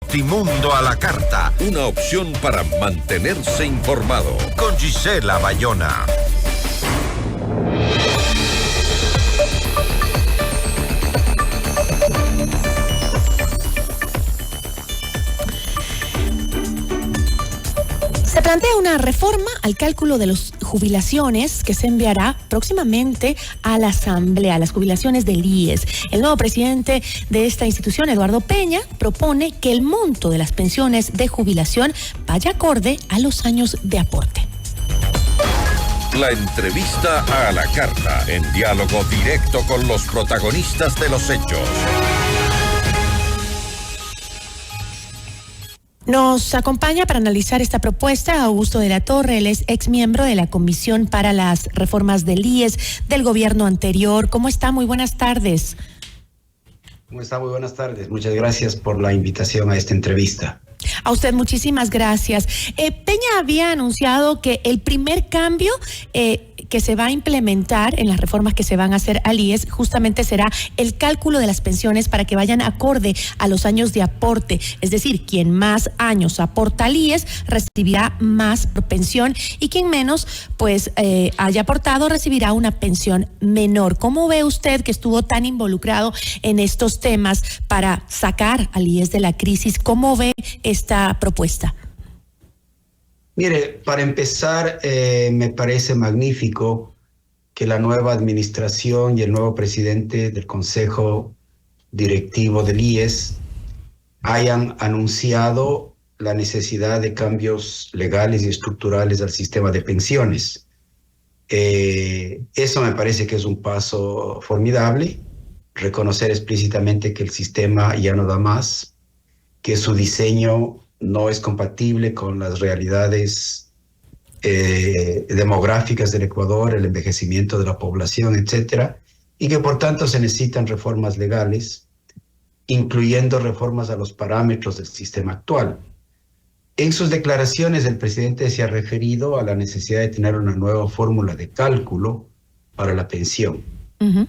Notimundo a la carta. Una opción para mantenerse informado. Con Gisela Bayona. Se plantea una reforma al cálculo de las jubilaciones que se enviará próximamente a la Asamblea, las jubilaciones del IES. El nuevo presidente de esta institución, Eduardo Peña, propone que el monto de las pensiones de jubilación vaya acorde a los años de aporte. La entrevista a la carta, en diálogo directo con los protagonistas de los hechos. Nos acompaña para analizar esta propuesta Augusto de la Torre. Él es exmiembro de la Comisión para las Reformas del IES del gobierno anterior. ¿Cómo está? Muy buenas tardes. ¿Cómo está? Muy buenas tardes. Muchas gracias por la invitación a esta entrevista. A usted muchísimas gracias. Peña había anunciado que el primer cambio que se va a implementar en las reformas que se van a hacer al IES justamente será el cálculo de las pensiones para que vayan acorde a los años de aporte. Es decir, quien más años aporta al IES recibirá más por pensión y quien menos pues haya aportado recibirá una pensión menor. ¿Cómo ve usted, que estuvo tan involucrado en estos temas para sacar al IES de la crisis? ¿Cómo ve esta propuesta? Mire, para empezar, me parece magnífico que la nueva administración y el nuevo presidente del Consejo Directivo del IES hayan anunciado la necesidad de cambios legales y estructurales al sistema de pensiones. Eso me parece que es un paso formidable, reconocer explícitamente que el sistema ya no da más, que su diseño no es compatible con las realidades demográficas del Ecuador, el envejecimiento de la población, etcétera, y que por tanto se necesitan reformas legales, incluyendo reformas a los parámetros del sistema actual. En sus declaraciones, el presidente se ha referido a la necesidad de tener una nueva fórmula de cálculo para la pensión. Uh-huh.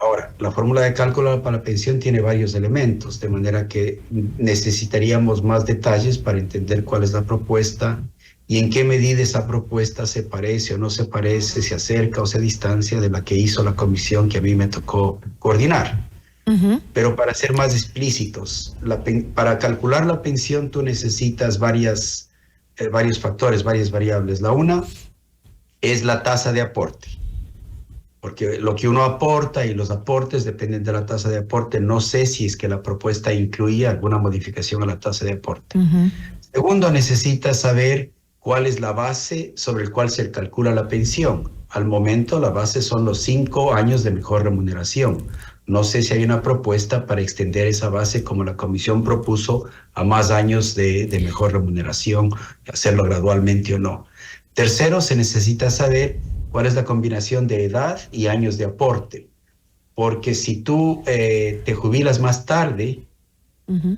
Ahora, la fórmula de cálculo para la pensión tiene varios elementos, de manera que necesitaríamos más detalles para entender cuál es la propuesta y en qué medida esa propuesta se parece o no se parece, se acerca o se distancia de la que hizo la comisión que a mí me tocó coordinar. Uh-huh. Pero para ser más explícitos, para calcular la pensión tú necesitas varios factores, varias variables. La una es la tasa de aporte, porque lo que uno aporta y los aportes dependen de la tasa de aporte. No sé si es que la propuesta incluía alguna modificación a la tasa de aporte. Uh-huh. Segundo, necesitas saber cuál es la base sobre el cual se calcula la pensión. Al momento, la base son los 5 años de mejor remuneración. No sé si hay una propuesta para extender esa base, como la comisión propuso, a más años de mejor remuneración, hacerlo gradualmente o no. Tercero, se necesita saber cuál es la combinación de edad y años de aporte. Porque si tú te jubilas más tarde, uh-huh,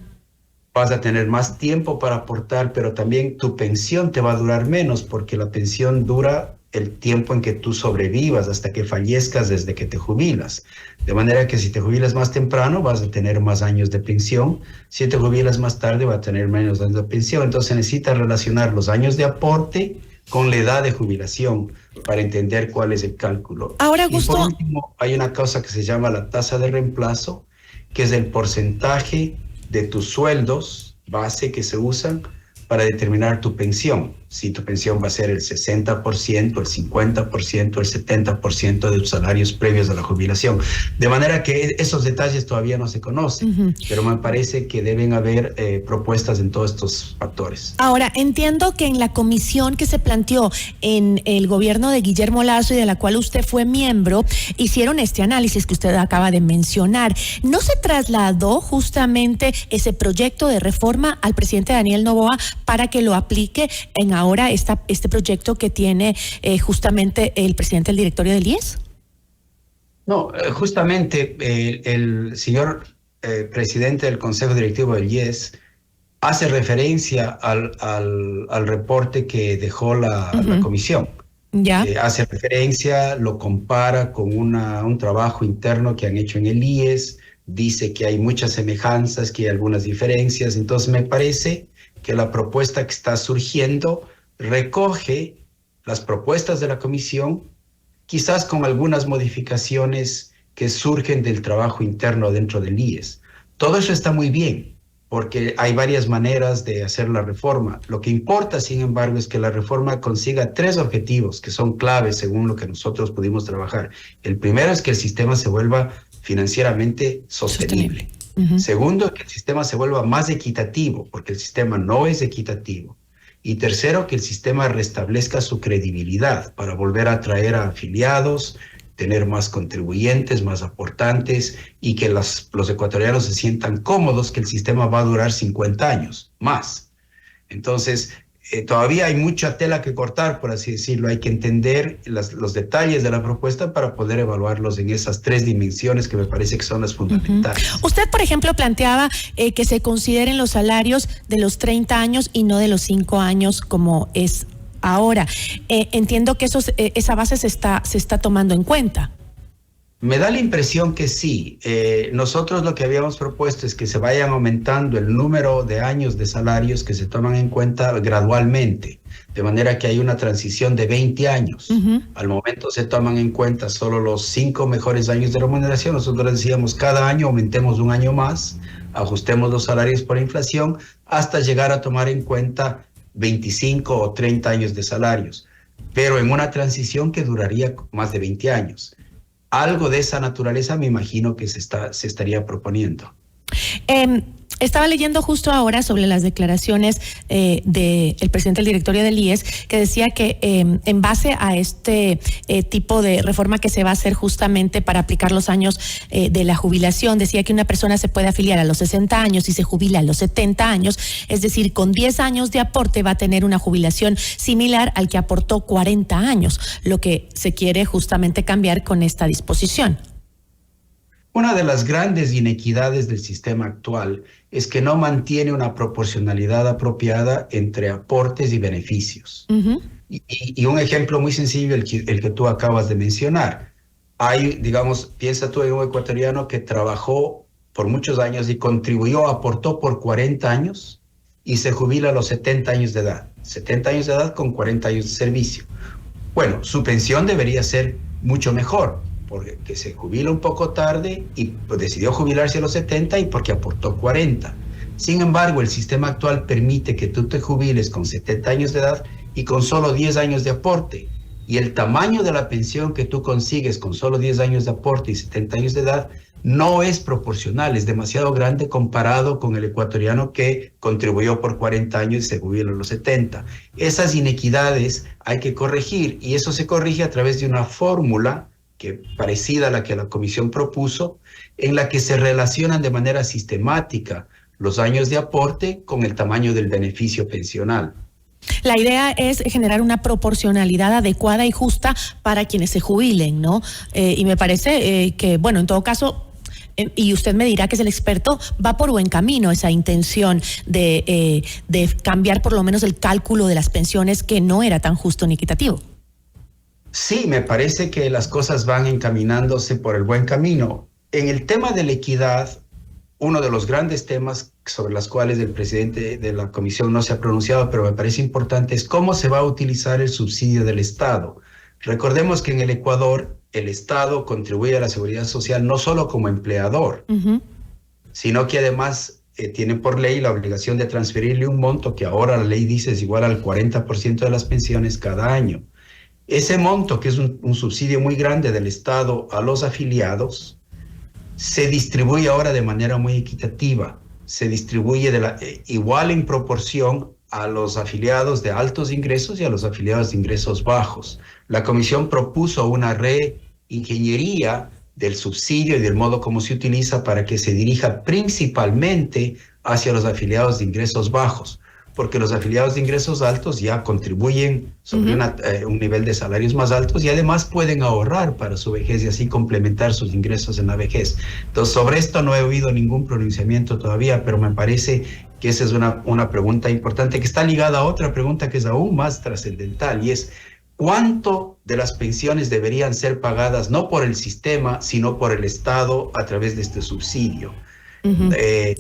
vas a tener más tiempo para aportar, pero también tu pensión te va a durar menos, porque la pensión dura el tiempo en que tú sobrevivas hasta que fallezcas desde que te jubilas. De manera que si te jubilas más temprano vas a tener más años de pensión, si te jubilas más tarde vas a tener menos años de pensión. Entonces necesitas relacionar los años de aporte con la edad de jubilación para entender cuál es el cálculo. Ahora, Augusto, y por último, hay una cosa que se llama la tasa de reemplazo, que es el porcentaje de tus sueldos base que se usan para determinar tu pensión. Si tu pensión va a ser el 60%, el 50%, el 70% de tus salarios previos a la jubilación. De manera que esos detalles todavía no se conocen, uh-huh, pero me parece que deben haber propuestas en todos estos factores. Ahora, entiendo que en la comisión que se planteó en el gobierno de Guillermo Lasso y de la cual usted fue miembro, hicieron este análisis que usted acaba de mencionar. ¿No se trasladó justamente ese proyecto de reforma al presidente Daniel Noboa para que lo aplique en ahora este proyecto que tiene justamente el presidente del directorio del IES? No, justamente el señor presidente del Consejo Directivo del IES hace referencia al reporte que dejó la comisión. ¿Ya? Hace referencia, lo compara con un trabajo interno que han hecho en el IES, dice que hay muchas semejanzas, que hay algunas diferencias. Entonces me parece que la propuesta que está surgiendo recoge las propuestas de la comisión, quizás con algunas modificaciones que surgen del trabajo interno dentro del IES. Todo eso está muy bien, porque hay varias maneras de hacer la reforma. Lo que importa, sin embargo, es que la reforma consiga 3 objetivos que son claves según lo que nosotros pudimos trabajar. El primero es que el sistema se vuelva financieramente sostenible. Segundo, que el sistema se vuelva más equitativo, porque el sistema no es equitativo. Y tercero, que el sistema restablezca su credibilidad para volver a atraer a afiliados, tener más contribuyentes, más aportantes, y que los ecuatorianos se sientan cómodos que el sistema va a durar 50 años más. Entonces, todavía hay mucha tela que cortar, por así decirlo. Hay que entender los detalles de la propuesta para poder evaluarlos en esas 3 dimensiones que me parece que son las fundamentales. Usted, por ejemplo, planteaba que se consideren los salarios de los 30 años y no de los 5 años como es ahora. Entiendo que esa base se está tomando en cuenta. Me da la impresión que sí. Nosotros lo que habíamos propuesto es que se vayan aumentando el número de años de salarios que se toman en cuenta gradualmente, de manera que hay una transición de 20 años. Al momento se toman en cuenta solo los 5 mejores años de remuneración. Nosotros decíamos, cada año aumentemos un año más, ajustemos los salarios por inflación, hasta llegar a tomar en cuenta 25 o 30 años de salarios, pero en una transición que duraría más de 20 años. Algo de esa naturaleza me imagino que se estaría proponiendo. Estaba leyendo justo ahora sobre las declaraciones del presidente del directorio del IES, que decía que en base a este tipo de reforma que se va a hacer justamente para aplicar los años de la jubilación, decía que una persona se puede afiliar a los 60 años y se jubila a los 70 años, es decir, con 10 años de aporte va a tener una jubilación similar al que aportó 40 años, lo que se quiere justamente cambiar con esta disposición. Una de las grandes inequidades del sistema actual es que no mantiene una proporcionalidad apropiada entre aportes y beneficios. Y un ejemplo muy sencillo, el que tú acabas de mencionar. Hay, digamos, piensa tú en un ecuatoriano que trabajó por muchos años y contribuyó, aportó por 40 años y se jubila a los 70 años de edad. 70 años de edad con 40 años de servicio. Bueno, su pensión debería ser mucho mejor, porque se jubila un poco tarde y decidió jubilarse a los 70 y porque aportó 40. Sin embargo, el sistema actual permite que tú te jubiles con 70 años de edad y con solo 10 años de aporte. Y el tamaño de la pensión que tú consigues con solo 10 años de aporte y 70 años de edad no es proporcional, es demasiado grande comparado con el ecuatoriano que contribuyó por 40 años y se jubila a los 70. Esas inequidades hay que corregir, y eso se corrige a través de una fórmula parecida a la que la comisión propuso, en la que se relacionan de manera sistemática los años de aporte con el tamaño del beneficio pensional. La idea es generar una proporcionalidad adecuada y justa para quienes se jubilen, ¿no? Y me parece que, bueno, en todo caso, y usted me dirá que es el experto, va por buen camino esa intención de cambiar por lo menos el cálculo de las pensiones, que no era tan justo ni equitativo. Sí, me parece que las cosas van encaminándose por el buen camino. En el tema de la equidad, uno de los grandes temas sobre los cuales el presidente de la comisión no se ha pronunciado, pero me parece importante, es cómo se va a utilizar el subsidio del Estado. Recordemos que en el Ecuador el Estado contribuye a la seguridad social no solo como empleador, sino que además tiene por ley la obligación de transferirle un monto que ahora la ley dice es igual al 40% de las pensiones cada año. Ese monto, que es un subsidio muy grande del Estado a los afiliados, se distribuye ahora de manera muy equitativa. Se distribuye igual en proporción a los afiliados de altos ingresos y a los afiliados de ingresos bajos. La comisión propuso una reingeniería del subsidio y del modo como se utiliza para que se dirija principalmente hacia los afiliados de ingresos bajos, porque los afiliados de ingresos altos ya contribuyen sobre un nivel de salarios más altos y además pueden ahorrar para su vejez y así complementar sus ingresos en la vejez. Entonces, sobre esto no he oído ningún pronunciamiento todavía, pero me parece que esa es una pregunta importante que está ligada a otra pregunta que es aún más trascendental, y es cuánto de las pensiones deberían ser pagadas no por el sistema, sino por el Estado a través de este subsidio.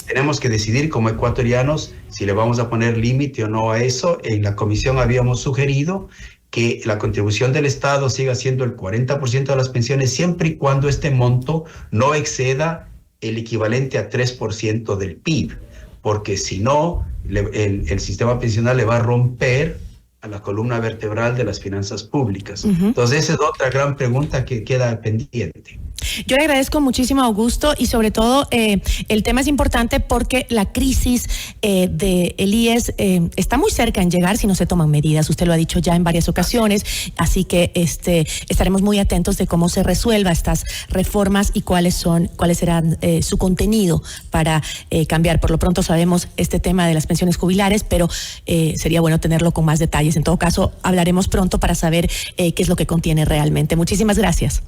Tenemos que decidir como ecuatorianos si le vamos a poner límite o no a eso. En la comisión habíamos sugerido que la contribución del Estado siga siendo el 40% de las pensiones, siempre y cuando este monto no exceda el equivalente a 3% del PIB, porque si no, el sistema pensional le va a romper a la columna vertebral de las finanzas públicas. Entonces, esa es otra gran pregunta que queda pendiente. Yo le agradezco muchísimo, Augusto, y sobre todo el tema es importante porque la crisis del IES está muy cerca en llegar si no se toman medidas. Usted lo ha dicho ya en varias ocasiones, así que estaremos muy atentos de cómo se resuelva estas reformas y cuáles serán su contenido para cambiar. Por lo pronto sabemos este tema de las pensiones jubilares, pero sería bueno tenerlo con más detalles. En todo caso, hablaremos pronto para saber qué es lo que contiene realmente. Muchísimas gracias.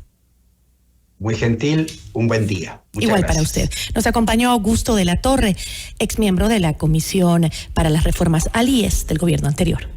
Muy gentil, un buen día. Muchas Igual gracias. para usted. Nos acompañó Augusto de la Torre, exmiembro de la Comisión para las Reformas al IES del gobierno anterior.